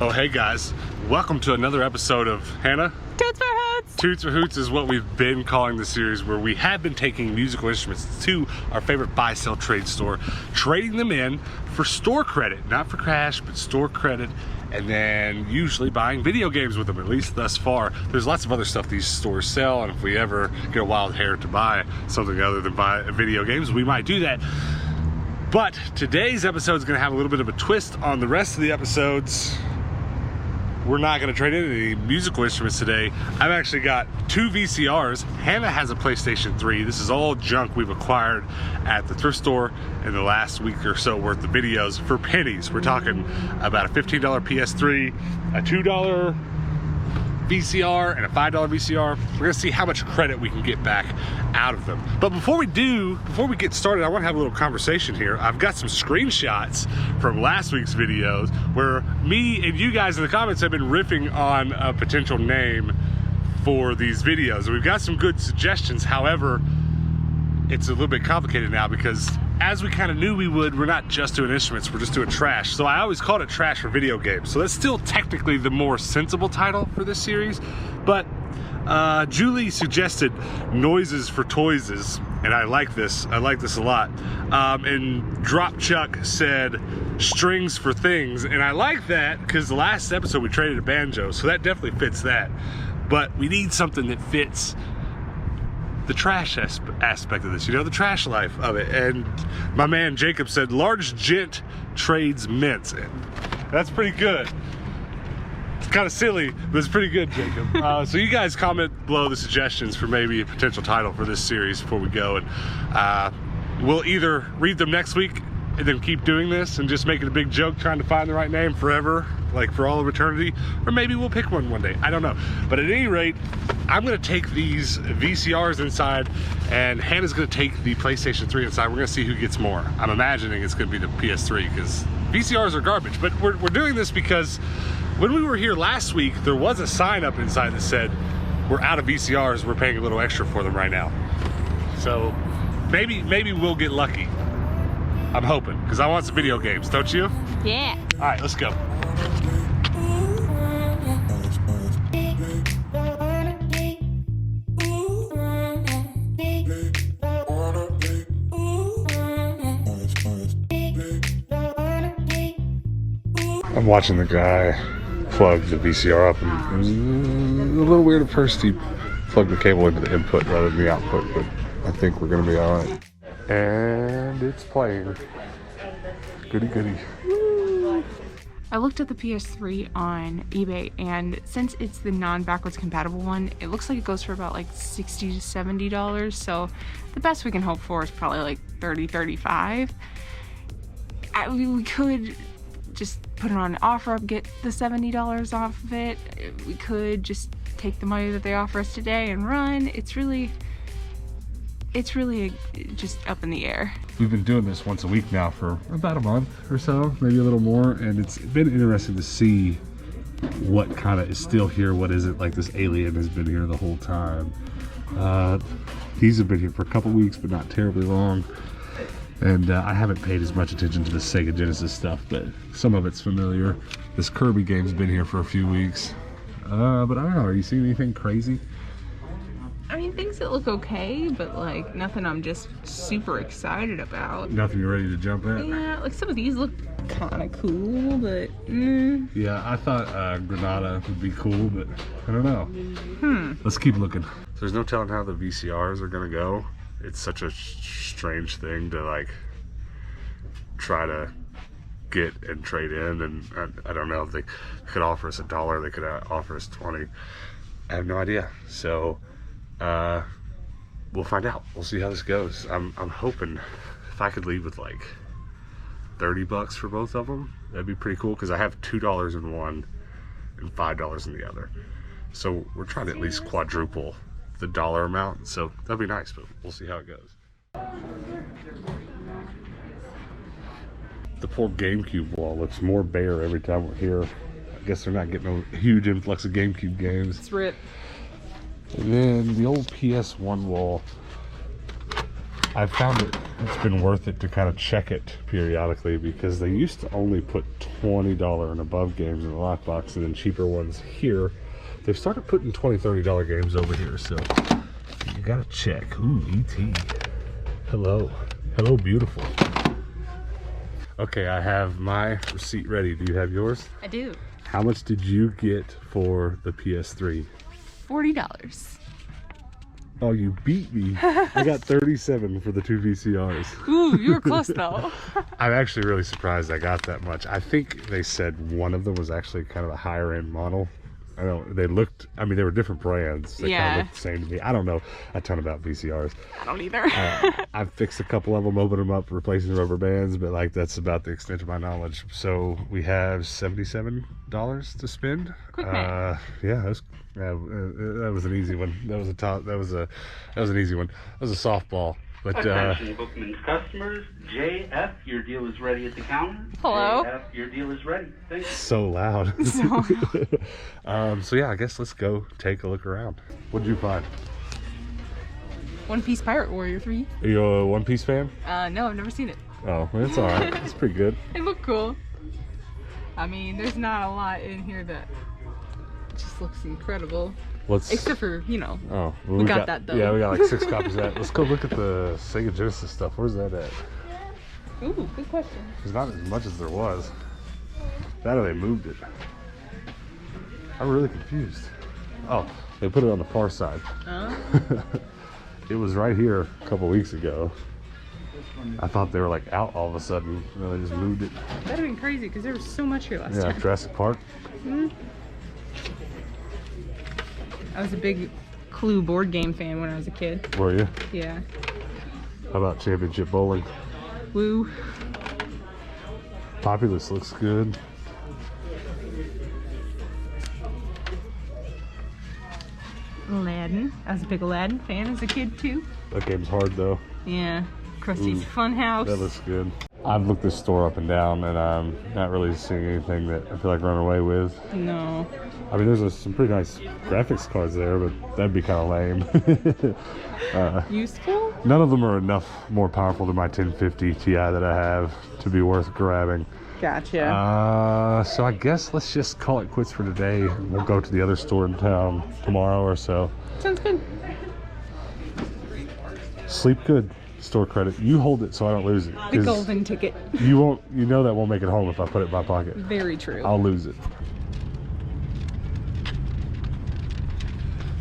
Oh, hey guys, welcome to another episode of Hannah. Toots for Hoots! Toots for Hoots is what we've been calling the series, where we have been taking musical instruments to our favorite buy-sell trade store, trading them in for store credit, not for cash, but store credit, and then usually buying video games with them, at least thus far. There's lots of other stuff these stores sell, and if we ever get a wild hair to buy something other than buy video games, we might do that. But today's episode is going to have a little bit of a twist on the rest of the episodes. We're not going to trade in any musical instruments today. I've actually got 2 VCRs. Hannah has a PlayStation 3. This is all junk we've acquired at the thrift store in the last week or so worth of videos for pennies. We're talking about a $15 PS3, a $2 VCR, and a $5 VCR. We're gonna see how much credit we can get back out of them. But before we get started, I want to have a little conversation here. I've got some screenshots from last week's videos where me and you guys in the comments have been riffing on a potential name for these videos. We've got some good suggestions. However, it's a little bit complicated now because, as we kind of knew we would, we're not just doing instruments, we're just doing trash. So I always called it trash for video games. So that's still technically the more sensible title for this series. But Julie suggested Noises for Toyses, and I like this. I like this a lot. And Drop Chuck said Strings for Things, and I like that because the last episode we traded a banjo, so that definitely fits that. But we need something that fits the trash aspect of this, you know, the trash life of it. And my man Jacob said Large Gent Trades Mints. That's pretty good. It's kind of silly, but it's pretty good, Jacob. So you guys comment below the suggestions for maybe a potential title for this series before we go, and we'll either read them next week and then keep doing this and just make it a big joke trying to find the right name forever, like for all of eternity, or maybe we'll pick one day. I don't know. But at any rate, I'm gonna take these VCRs inside, and Hannah's gonna take the PlayStation 3 inside. We're gonna see who gets more. I'm imagining it's gonna be the PS3 because VCRs are garbage. But we're doing this because when we were here last week, there was a sign up inside that said, we're out of VCRs, we're paying a little extra for them right now. So maybe we'll get lucky. I'm hoping, because I want some video games, don't you? Yeah. All right, let's go. I'm watching the guy plug the VCR up, and it was a little weird at first. He plugged the cable into the input rather than the output, but I think we're gonna be all right. And it's playing. Goody goody. I looked at the PS3 on eBay, and since it's the non-backwards compatible one, it looks like it goes for about like $60 to $70. So the best we can hope for is probably like $30, $35. We could just put it on OfferUp, get the $70 off of it. We could just take the money that they offer us today and run. It's really just up in the air. We've been doing this once a week now for about a month or so, maybe a little more, and it's been interesting to see what kind of is still here, what isn't. Like this alien has been here the whole time. These have been here for a couple weeks, but not terribly long. And I haven't paid as much attention to the Sega Genesis stuff, but some of it's familiar. This Kirby game's been here for a few weeks. But I don't know, are you seeing anything crazy? I mean, things that look okay, but like nothing I'm just super excited about. Nothing you're ready to jump at? Yeah, like some of these look kind of cool, but Yeah, I thought Granada would be cool, but I don't know. Let's keep looking. There's no telling how the VCRs are gonna go. It's such a strange thing to like try to get and trade in, and I don't know if they could offer us $1, they could offer us 20. I have no idea. So we'll find out. We'll see how this goes. I'm hoping if I could leave with like $30 for both of them, that'd be pretty cool, because I have $2 in one and $5 in the other. So we're trying to at least quadruple the dollar amount, so that'd be nice, but we'll see how it goes. The poor GameCube wall looks more bare every time we're here. I guess they're not getting a huge influx of GameCube games. it's rip. And then the old PS1 wall I found it's been worth it to kind of check it periodically, because they used to only put $20 and above games in the lockbox, and then cheaper ones here. They've started putting $20, $30 games over here, so you gotta check. Ooh, E.T. Hello. Hello, beautiful. Okay, I have my receipt ready. Do you have yours? I do. How much did you get for the PS3? $40. Oh, you beat me. I got 37 for the 2 VCRs. Ooh, you were close though. I'm actually really surprised I got that much. I think they said one of them was actually kind of a higher end model. I don't, they looked, I mean, they were different brands. They kind of looked the same to me. I don't know a ton about VCRs. I don't either. I've fixed a couple of them, opened them up, replacing rubber bands, but like that's about the extent of my knowledge. So we have $77 to spend. Quick math. Yeah, that was an easy one. That was an easy one. That was a softball. But Attention Bookman's customers, JF, your deal is ready at the counter. Hello. JF, your deal is ready. Thank you. so loud. So So yeah, I guess let's go take a look around. What'd you find? One Piece Pirate Warrior 3. Are you a One Piece fan? No, I've never seen it. Oh, it's all right. It's pretty good. It looked cool. I mean, there's not a lot in here that just looks incredible. Except for, you know, well, we got that though. Yeah, we got like 6 copies of that. Let's go look at the Sega Genesis stuff. Where's that at? Ooh, good question. There's not as much as there was. That or they moved it. I'm really confused. Oh, they put it on the far side. It was right here a couple weeks ago. I thought they were like out all of a sudden. You know, they just moved it. That'd have been crazy because there was so much here last Yeah, time. Jurassic Park. I was a big Clue board game fan when I was a kid. Were you? Yeah. How about Championship Bowling? Woo. Populous looks good. Aladdin. I was a big Aladdin fan as a kid too. That game's hard though. Yeah. Krusty's Fun House. That looks good. I've looked this store up and down, and I'm not really seeing anything that I feel like running away with. No. I mean, there's some pretty nice graphics cards there, but that'd be kind of lame. Useful? None of them are enough more powerful than my 1050 Ti that I have to be worth grabbing. Gotcha. So I guess let's just call it quits for today. We'll go to the other store in town tomorrow or so. Sounds good. Sleep good. Store credit. You hold it so I don't lose it. The golden ticket. You won't. You know that won't make it home if I put it in my pocket. Very true. I'll lose it.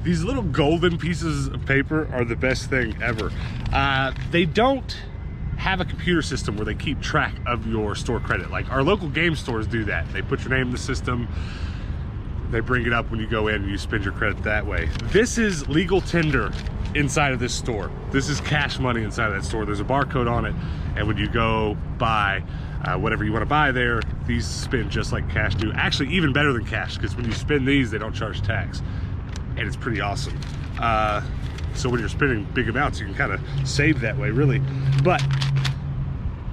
These little golden pieces of paper are the best thing ever. They don't have a computer system where they keep track of your store credit. Like our local game stores do that. They put your name in the system. They bring it up when you go in and you spend your credit that way. This is legal tender inside of this store. This is cash money inside of that store. There's a barcode on it, and when you go buy whatever you want to buy there, these spend just like cash do. Actually, even better than cash, because when you spend these, they don't charge tax, and it's pretty awesome. So when you're spending big amounts, you can kind of save that way, really. But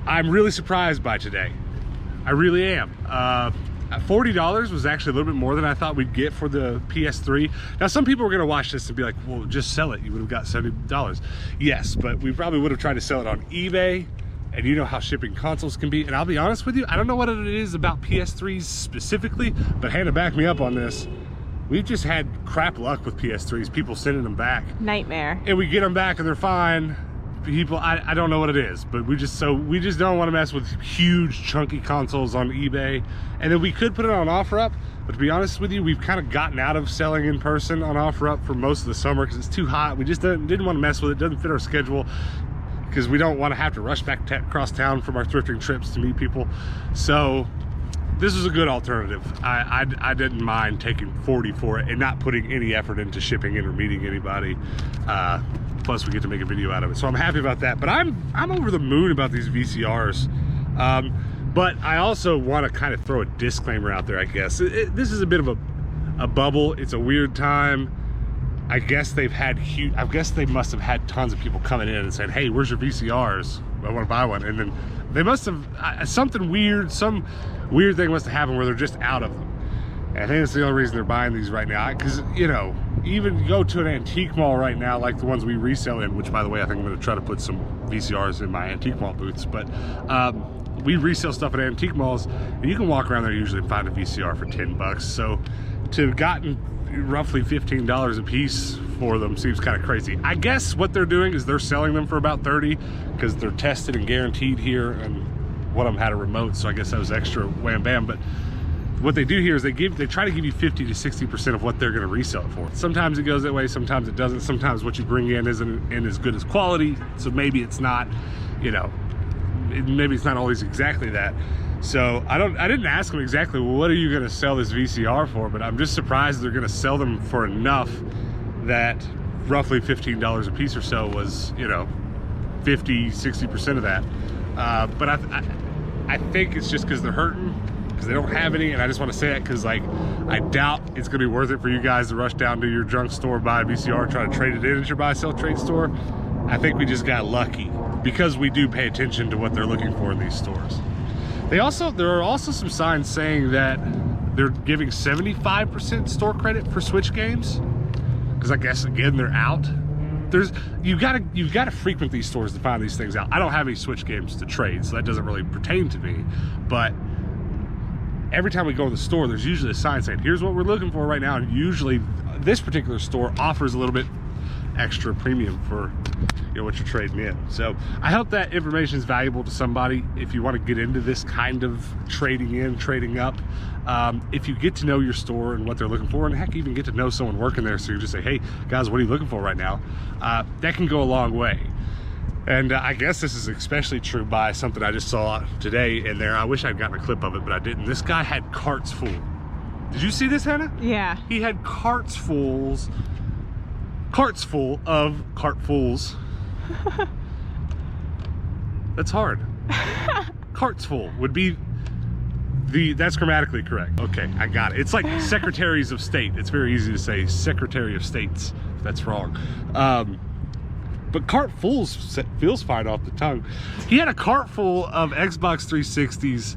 I'm really surprised by today. I really am. $40 was actually a little bit more than I thought we'd get for the PS3. Now, some people are gonna watch this and be like, well, just sell it. You would have got $70. Yes, but we probably would have tried to sell it on eBay, and you know how shipping consoles can be. And I'll be honest with you, I don't know what it is about PS3s specifically, but Hannah backed me up on this. We've just had crap luck with PS3s, people sending them back. Nightmare. And we get them back and they're fine. People, I don't know what it is, but we just don't want to mess with huge chunky consoles on eBay. And then we could put it on OfferUp, but to be honest with you, we've kind of gotten out of selling in person on OfferUp for most of the summer because it's too hot. We just didn't want to mess with it. Doesn't fit our schedule because we don't want to have to rush back across town from our thrifting trips to meet people. So this is a good alternative. I didn't mind taking $40 for it and not putting any effort into shipping it or meeting anybody. Plus we get to make a video out of it. So I'm happy about that. But I'm over the moon about these VCRs. But I also want to kind of throw a disclaimer out there, I guess. This is a bit of a bubble. It's a weird time. I guess they must have had tons of people coming in and saying, hey, where's your VCRs? I want to buy one. And then they must have, some weird thing must have happened where they're just out of them. And I think that's the only reason they're buying these right now. Because, you know, even go to an antique mall right now, like the ones we resell in, which, by the way, I think I'm going to try to put some VCRs in my antique mall booths. But we resell stuff at antique malls, and you can walk around there usually and find a VCR for 10 bucks. So to have gotten roughly $15 a piece for them seems kind of crazy. I guess what they're doing is they're selling them for about 30 because they're tested and guaranteed here, and one of them had a remote, so I guess that was extra wham bam. But what they do here is they try to give you 50 to 60% of what they're going to resell it for. Sometimes it goes that way, sometimes it doesn't. Sometimes what you bring in isn't in as good as quality, so maybe it's not, you know, maybe it's not always exactly that. So I didn't ask them exactly, well, what are you going to sell this VCR for, but I'm just surprised they're going to sell them for enough that roughly $15 a piece or so was, you know, 50, 60% of that. But I think it's just because they're hurting, because they don't have any, and I just want to say that because, like, I doubt it's going to be worth it for you guys to rush down to your junk store, buy a VCR, and try to trade it in at your buy-sell trade store. I think we just got lucky because we do pay attention to what they're looking for in these stores. There are also some signs saying that they're giving 75% store credit for Switch games, because I guess again they're out. You've got to frequent these stores to find these things out. I don't have any Switch games to trade, so that doesn't really pertain to me. But every time we go to the store, there's usually a sign saying, "Here's what we're looking for right now." And usually, this particular store offers a little bit extra premium for, you know, what you're trading in. So I hope that information is valuable to somebody if you want to get into this kind of trading in, trading up. If you get to know your store and what they're looking for, and heck, even get to know someone working there, so you just say, "Hey guys, what are you looking for right now?" That can go a long way. And I guess this is especially true by something I just saw today in there. I wish I'd gotten a clip of it, but I didn't. This guy had carts full. Did you see this, Hannah? Yeah. He had carts full of cartfuls. That's hard. Carts full would be that's grammatically correct. Okay, I got it. It's like secretaries of state. It's very easy to say secretary of states if that's wrong. But cartfuls feels fine off the tongue. He had a cart full of Xbox 360s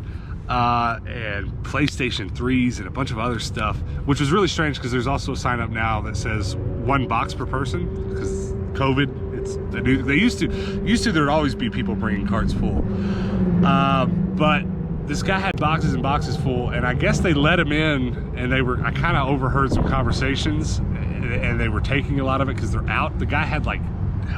and PlayStation 3s and a bunch of other stuff, which was really strange because there's also a sign up now that says 1 box per person because COVID. It's the new. They used to there'd always be people bringing carts full, but this guy had boxes and boxes full, and I guess they let him in, and I kind of overheard some conversations, and they were taking a lot of it because they're out. The guy had like,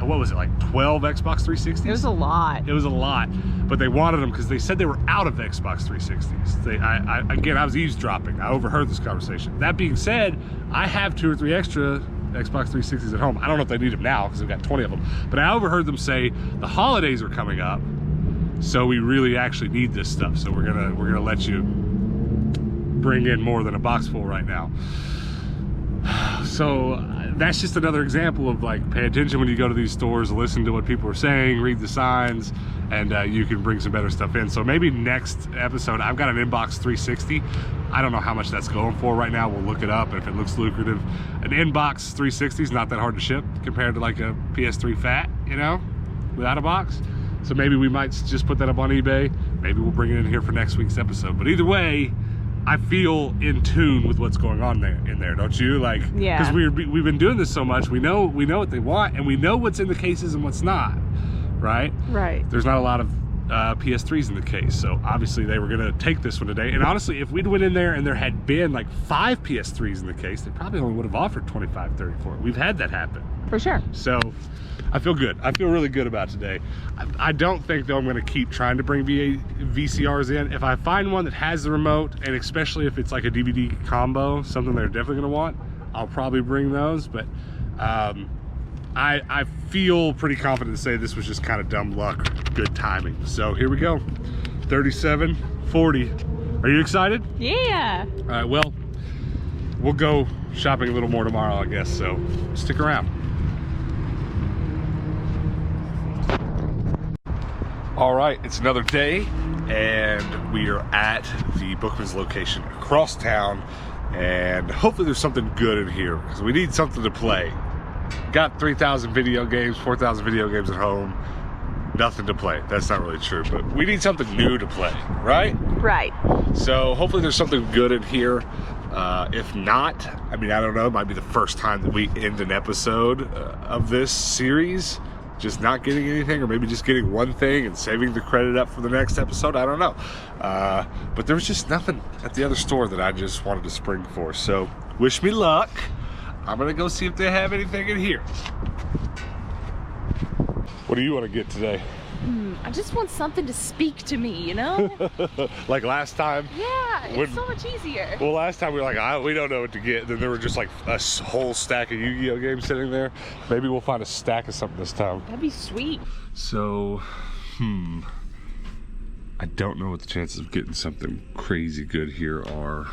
what was it, like 12 Xbox 360s? It was a lot. It was a lot, but they wanted them because they said they were out of Xbox 360s. Again, I was eavesdropping. I overheard this conversation. That being said, I have 2 or 3 extra Xbox 360s at home. I don't know if they need them now because I've got 20 of them, but I overheard them say the holidays are coming up, so we really actually need this stuff. So we're gonna let you bring in more than a box full right now. So that's just another example of, like, pay attention when you go to these stores, listen to what people are saying, read the signs, and you can bring some better stuff in. So maybe next episode, I've got an Inbox 360. I don't know how much that's going for right now. We'll look it up, and if it looks lucrative. An Inbox 360 is not that hard to ship compared to like a PS3 Fat, you know, without a box. So maybe we might just put that up on eBay. Maybe we'll bring it in here for next week's episode. But either way, I feel in tune with what's going on in there, don't you? Like, yeah. Because we've been doing this so much, we know what they want, and we know what's in the cases and what's not, right? Right. There's not a lot of PS3s in the case, so obviously they were gonna take this one today. And honestly, if we'd went in there and there had been like 5 PS3s in the case, they probably only would have offered $25, $34. We've had that happen. For sure. So I feel good. I feel really good about today. I don't think, though, I'm going to keep trying to bring VCRs in. If I find one that has the remote, and especially if it's like a DVD combo, something they're definitely going to want, I'll probably bring those. But I feel pretty confident to say this was just kind of dumb luck, good timing. So here we go, 37.40. Are you excited? Yeah. All right, well, we'll go shopping a little more tomorrow, I guess, so stick around. All right, it's another day, and we are at the Bookman's location across town, and hopefully there's something good in here, because we need something to play. Got 3,000 video games, 4,000 video games at home, nothing to play. That's not really true, but we need something new to play, right? Right. So hopefully there's something good in here. If not, I mean, I don't know, it might be the first time that we end an episode of this series just not getting anything, or maybe just getting one thing and saving the credit up for the next episode. I don't know. But there was just nothing at the other store that I just wanted to spring for. So wish me luck. I'm gonna go see if they have anything in here. What do you want to get today? I just want something to speak to me, you know? Like last time? Yeah, it's so much easier. Well, last time we were like, we don't know what to get. Then there were just like a whole stack of Yu-Gi-Oh games sitting there. Maybe we'll find a stack of something this time. That'd be sweet. So, I don't know what the chances of getting something crazy good here are.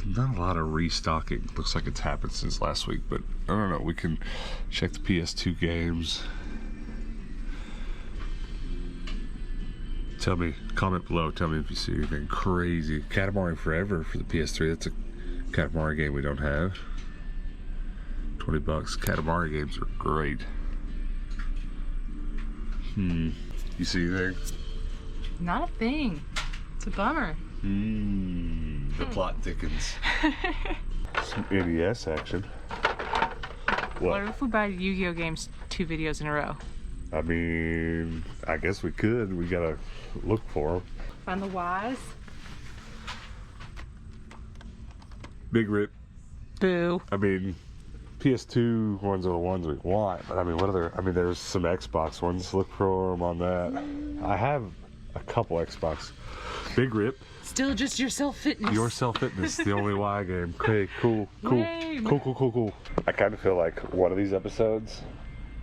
Not a lot of restocking. Looks like it's happened since last week, but I don't know. We can check the PS2 games. Tell me, comment below, tell me if you see anything crazy. Katamari Forever for the PS3, that's a Katamari game we don't have. 20 bucks, Katamari games are great. You see anything? Not a thing. It's a bummer. The plot thickens. Some NES action. What if we buy Yu-Gi-Oh games 2 videos in a row? I mean, I guess we could. We gotta look for them. Find the Ys. Big rip. Boo. I mean, PS2 ones are the ones we want, but I mean, what other? I mean, there's some Xbox ones. Look for them on that. I have a couple Xbox. Big rip. Still just your self-fitness. Your self-fitness, the only Y game. Okay, cool. Lame. Cool. I kind of feel like one of these episodes,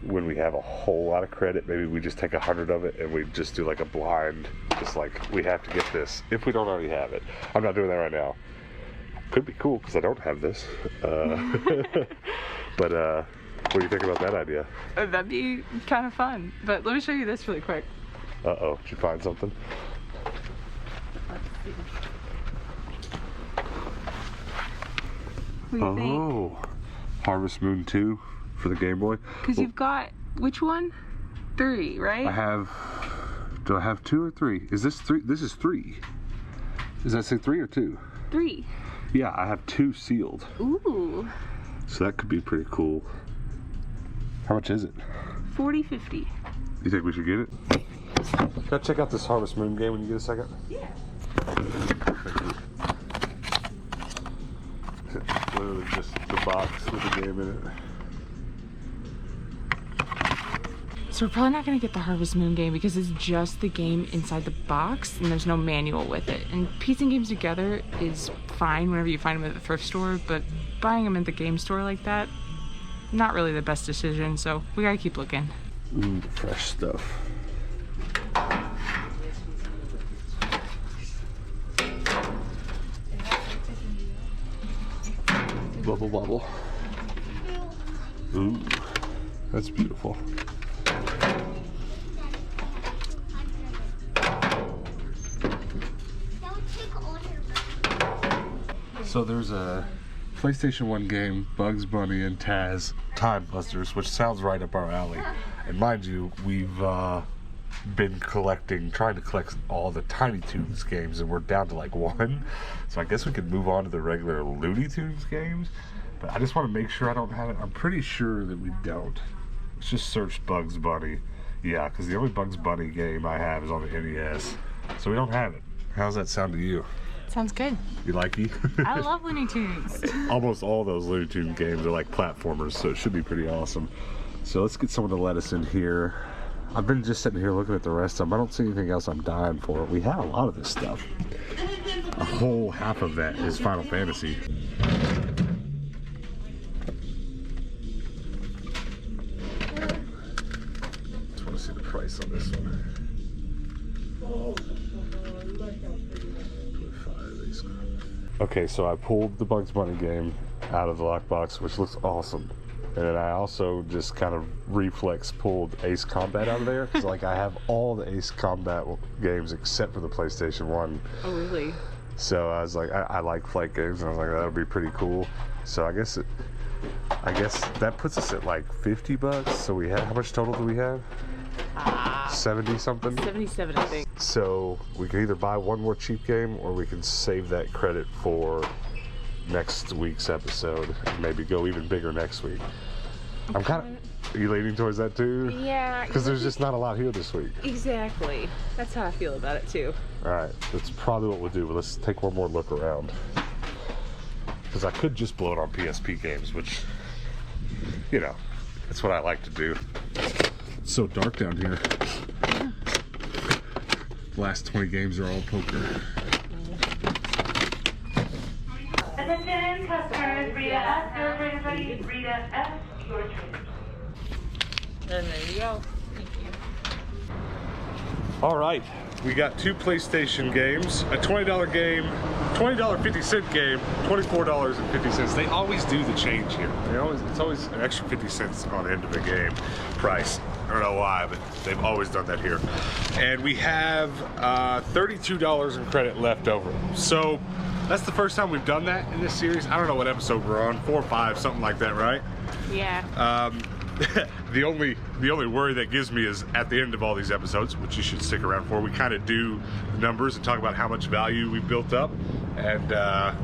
when we have a whole lot of credit, maybe we just take 100 of it and we just do like a blind, just like, we have to get this if we don't already have it. I'm not doing that right now. Could be cool because I don't have this. But what do you think about that idea? That'd be kind of fun. But let me show you this really quick. Uh-oh, did you find something? Let's see. What do you think? Oh, Harvest Moon 2 for the Game Boy. Because you've got, which one? 3, right? I have, do I have 2 or 3? Is this 3? This is 3. Does that say 3 or 2? 3. Yeah, I have 2 sealed. Ooh. So that could be pretty cool. How much is it? $40.50. You think we should get it? Gotta check out this Harvest Moon game when you get a second. Yeah. Literally just the box with the game in it. So we're probably not going to get the Harvest Moon game because it's just the game inside the box and there's no manual with it. And piecing games together is fine whenever you find them at the thrift store, but buying them at the game store like that, not really the best decision, so we gotta keep looking. Ooh, the fresh stuff. Bubble bubble. Ooh, that's beautiful. So there's a PlayStation 1 game, Bugs Bunny and Taz Time Busters, which sounds right up our alley. And mind you, we've been trying to collect all the Tiny Toons games, and we're down to like 1. So I guess we could move on to the regular Looney Tunes games. But I just want to make sure I don't have it. I'm pretty sure that we don't. Let's just search Bugs Bunny. Yeah, because the only Bugs Bunny game I have is on the NES. So we don't have it. How's that sound to you? Sounds good. You like it? I love Looney Tunes. Almost all those Looney Tunes games are like platformers, so it should be pretty awesome. So let's get someone to let us in here. I've been just sitting here looking at the rest of them. I don't see anything else I'm dying for. We have a lot of this stuff. A whole half of that is Final Fantasy. Just want to see the price on this one. Okay, so I pulled the Bugs Bunny game out of the lockbox, which looks awesome. And then I also just kind of reflex pulled Ace Combat out of there. Because like I have all the Ace Combat games except for the PlayStation 1. Oh, really? So I was like, I like flight games, and I was like, that would be pretty cool. So I guess that puts us at like 50 bucks. So we had, how much total do we have? 70 something? 77, I think. So we can either buy one more cheap game, or we can save that credit for next week's episode. Maybe go even bigger next week. I'm kind of... Are you leaning towards that too? Yeah. Because there's just not a lot here this week. Exactly. That's how I feel about it too. Alright, that's probably what we'll do, but let's take one more look around. Because I could just blow it on PSP games, which, you know, that's what I like to do. It's so dark down here. The last 20 games are all poker. Attention customers, Rita S. Celebrated ready. Rita S. Your train. And there you go. Thank you. All right, we got 2 PlayStation games, a $20 game, $20 50-cent game, $24.50. They always do the change here. It's always an extra 50 cents on the end of the game price. I don't know why, but they've always done that here. And we have $32 in credit left over. So that's the first time we've done that in this series. I don't know what episode we're on, 4 or 5, something like that, right? Yeah. The only worry that gives me is at the end of all these episodes, which you should stick around for, we kind of do the numbers and talk about how much value we've built up. And I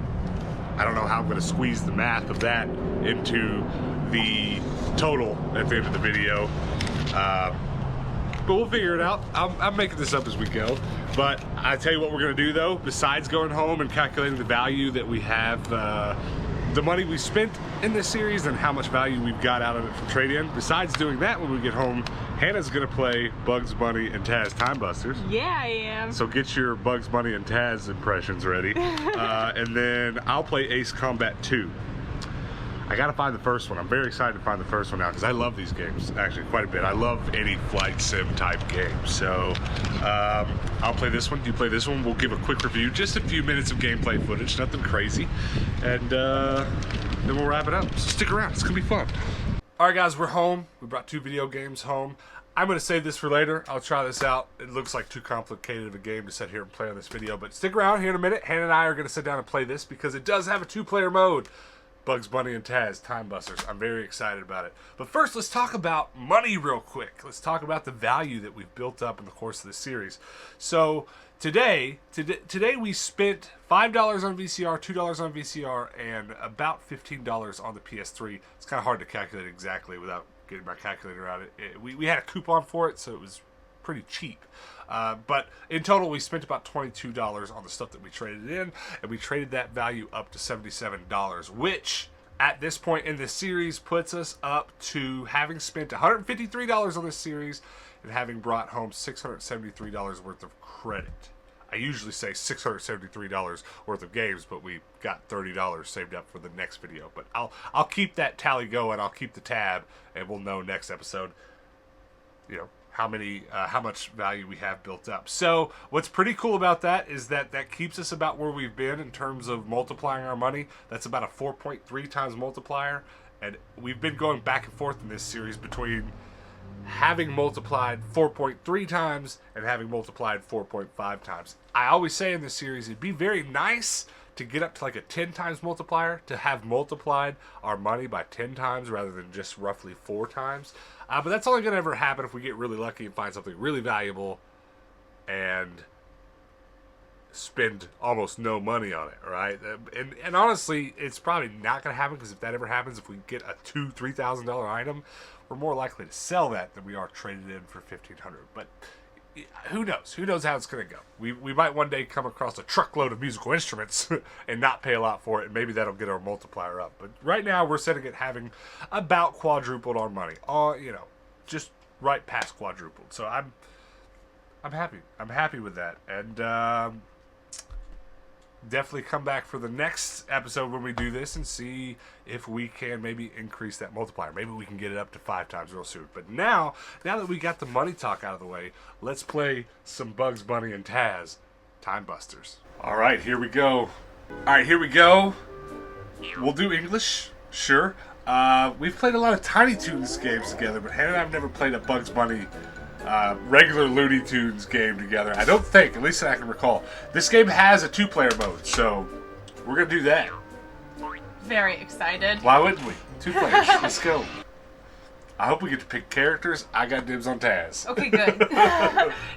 don't know how I'm going to squeeze the math of that into the total at the end of the video. But we'll figure it out. I'm making this up as we go. But I tell you what we're going to do though, besides going home and calculating the value that we have, the money we spent in this series and how much value we've got out of it from trade-in. Besides doing that, when we get home, Hannah's gonna play Bugs Bunny and Taz Time Busters. Yeah, I am. So get your Bugs Bunny and Taz impressions ready. And then I'll play Ace Combat 2. I gotta find the first one. I'm very excited to find the first one now because I love these games actually quite a bit. I love any flight sim type game. So I'll play this one. You play this one. We'll give a quick review, just a few minutes of gameplay footage, nothing crazy, and then we'll wrap it up. So stick around. It's gonna be fun. All right, guys, we're home. We brought 2 video games home. I'm gonna save this for later. I'll try this out. It looks like too complicated of a game to sit here and play on this video, but stick around here in a minute. Hannah and I are gonna sit down and play this because it does have a 2-player mode. Bugs Bunny and Taz Time Busters. I'm very excited about it. But first, let's talk about money real quick. Let's talk about the value that we've built up in the course of the series. So today we spent $5 on VCR, $2 on VCR, and about $15 on the PS3. It's kind of hard to calculate exactly without getting my calculator out. We had a coupon for it, so it was pretty cheap. But in total, we spent about $22 on the stuff that we traded in, and we traded that value up to $77, which at this point in this series puts us up to having spent $153 on this series and having brought home $673 worth of credit. I usually say $673 worth of games, but we got $30 saved up for the next video. But I'll keep that tally going. I'll keep the tab, and we'll know next episode, you know, how much value we have built up. So what's pretty cool about that is that keeps us about where we've been in terms of multiplying our money. That's about a 4.3 times multiplier, and we've been going back and forth in this series between having multiplied 4.3 times and having multiplied 4.5 times. I always say in this series it'd be very nice to get up to like a 10 times multiplier, to have multiplied our money by 10 times rather than just roughly 4 times. But that's only going to ever happen if we get really lucky and find something really valuable and spend almost no money on it, right? And honestly, it's probably not going to happen, because if that ever happens, if we get a $2,000-$3,000 item, we're more likely to sell that than we are traded in for $1,500. But who knows? Who knows how it's going to go? We might one day come across a truckload of musical instruments and not pay a lot for it, and maybe that'll get our multiplier up. But right now, we're sitting at having about quadrupled our money. You know, just right past quadrupled. So I'm happy. I'm happy with that, and definitely come back for the next episode when we do this and see if we can maybe increase that multiplier. Maybe we can get it up to 5 times real soon. But now that we got the money talk out of the way, let's play some Bugs Bunny and Taz Time Busters. All right, here we go. We'll do English, sure. We've played a lot of Tiny Toons games together, but Hannah and I have never played a Bugs Bunny regular Looney Tunes game together. I don't think, at least that I can recall. This game has a 2-player mode, so we're going to do that. Very excited. Why wouldn't we? 2 players. Let's go. I hope we get to pick characters. I got dibs on Taz. Okay, good.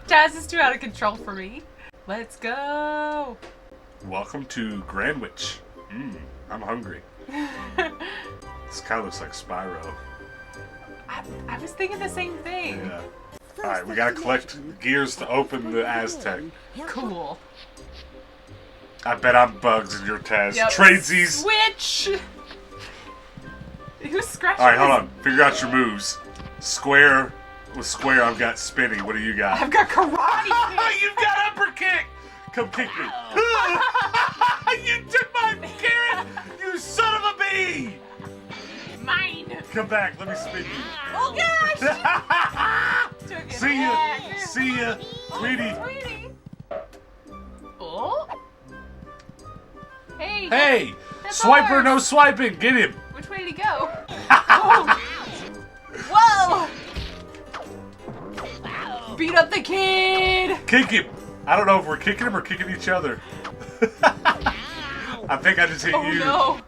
Taz is too out of control for me. Let's go. Welcome to Greenwich. I'm hungry. This kind of looks like Spyro. I was thinking the same thing. Yeah. Alright, we gotta collect gears to open the Aztec. Cool. I bet I'm Bugs and you're Taz. Yep. Tradesies! Switch! Who's scratching? Alright, hold on. Figure out your moves. Square. With square, I've got spinning. What do you got? I've got karate. You've got upper kick! Come kick me. You took my carrot! You son of a bee! Mine. Come back, let me spin you. Oh gosh! Took it See ya! back. See ya! Sweetie! Sweetie. Oh. Hey. Hey! That's Swiper, ours. no swiping! Get him! Which way did he go? Oh. Whoa! Beat up the kid! Kick him! I don't know if we're kicking him or kicking each other. I think I just hit Oh you. no!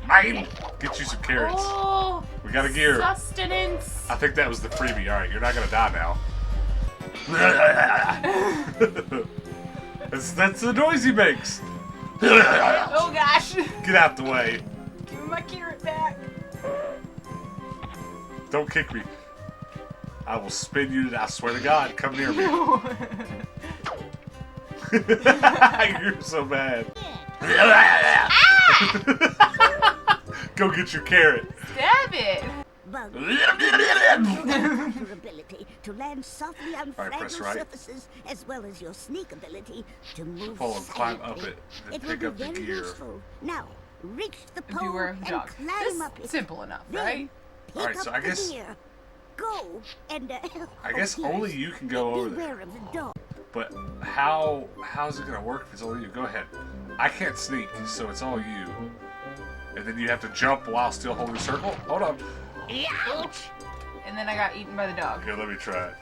Mine! Get you some carrots. Oh! We got a gear. Sustenance! I think that was the freebie. Alright, you're not gonna die now. That's the noise he makes. Oh gosh! Get out the way. Give me my carrot back! Don't kick me. I will spin you. I swear to God, come near me. You're so bad. Go get your carrot. Stab it! Bug your ability to land softly on Alright, press fragile right. surfaces, as well as your sneak ability to move Pull and climb up silently. it, and It pick will up be the very gear. useful. Now, reach the pole Beware and of the dog. climb This up it. simple enough, Then right? pick Alright, up so I the guess- gear. Go and I guess only you can go over there. beware of the dog. But how's it gonna work if it's only you? Go ahead. I can't sneak, so it's all you. And then you have to jump while still holding circle. Hold on. Ouch! And then I got eaten by the dog. Here, let me try it.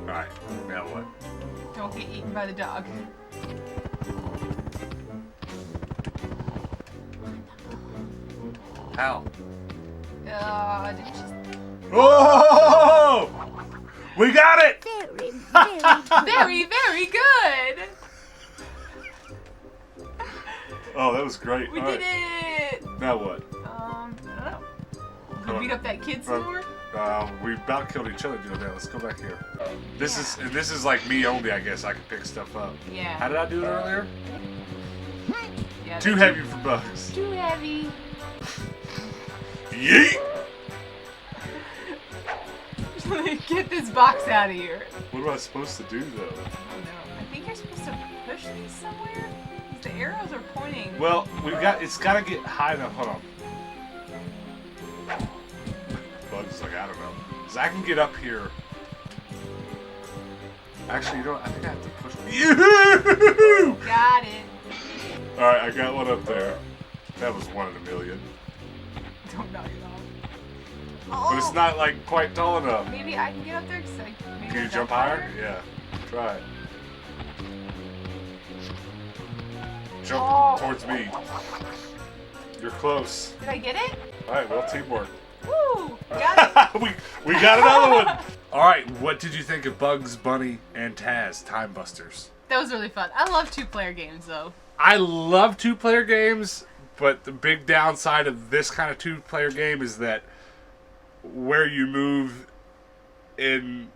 Alright, now what? Don't get eaten by the dog. How? Did you just... Oh! We got it! Very, very good. Very, very good! Oh, that was great. We All did right. it! Now what? I don't know. Come We beat on. up that kid some more? We about killed each other doing that. Let's go back here. This is like me only, I guess. I can pick stuff up. Yeah. How did I do it earlier? Yeah, Too heavy for bugs. Too heavy. Yeet! Get this box out of here. What am I supposed to do though? Oh no. I think you're supposed to push these somewhere. The arrows are pointing. Well, it's gotta get high enough. Hold on. Bugs like, I don't know. 'Cause I can get up here. Actually, you know what? I think I have to push. Yoo-hoo! Got it. Alright, I got one up there. That was 1 in a million. Don't knock it off. But it's not like quite tall enough. Maybe I can get up there. Can you jump higher? Yeah. Try it. Jump towards me. You're close. Did I get it? Alright, well, teamwork. Woo! Got it. we got another one. Alright, what did you think of Bugs Bunny and Taz Time Busters? That was really fun. I love 2-player games though. I love 2-player games, but the big downside of this kind of 2-player game is that where you move in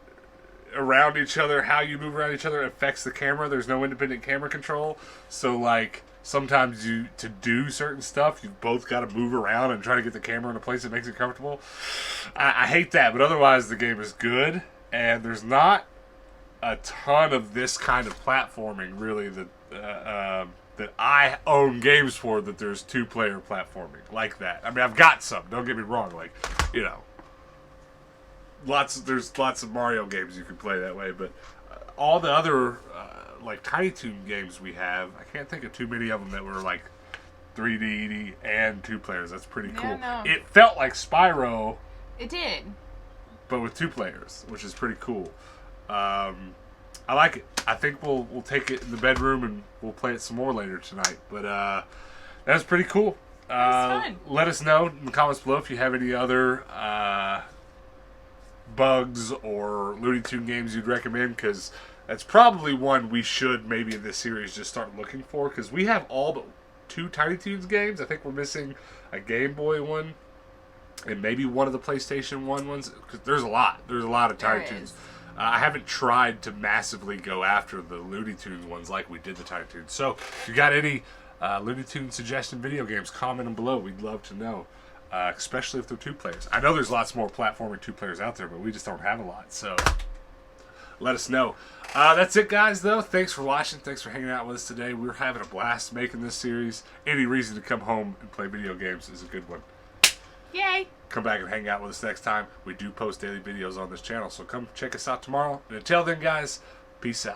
around each other, how you move around each other affects the camera. There's no independent camera control. So like sometimes to do certain stuff, you've both got to move around and try to get the camera in a place that makes it comfortable. I hate that, but otherwise the game is good, and there's not a ton of this kind of platforming really that I own games for that there's 2-player platforming like that. I mean, I've got some, don't get me wrong, like, you know, there's lots of Mario games you can play that way, but all the other like Tiny Toon games we have, I can't think of too many of them that were like 3D and 2 players. That's pretty cool. No. It felt like Spyro, It did. but with 2 players, which is pretty cool. I like it. I think we'll take it in the bedroom and we'll play it some more later tonight. But that was pretty cool. That was fun. Let us know in the comments below if you have any other Bugs or Looney Tune games you'd recommend, because that's probably one we should maybe in this series just start looking for, because we have all but 2 Tiny Toons games. I think we're missing a Game Boy one and maybe one of the PlayStation 1 ones, because there's a lot of Tiny Toons. I haven't tried to massively go after the Looney Tunes ones like we did the Tiny Toons. So if you got any Looney Tunes suggestion video games, comment them below. We'd love to know, especially if they're 2 players. I know there's lots more platforming 2 players out there, but we just don't have a lot. So let us know. That's it, guys, though. Thanks for watching. Thanks for hanging out with us today. We're having a blast making this series. Any reason to come home and play video games is a good one. Yay! Come back and hang out with us next time. We do post daily videos on this channel, so come check us out tomorrow. And until then, guys, peace out.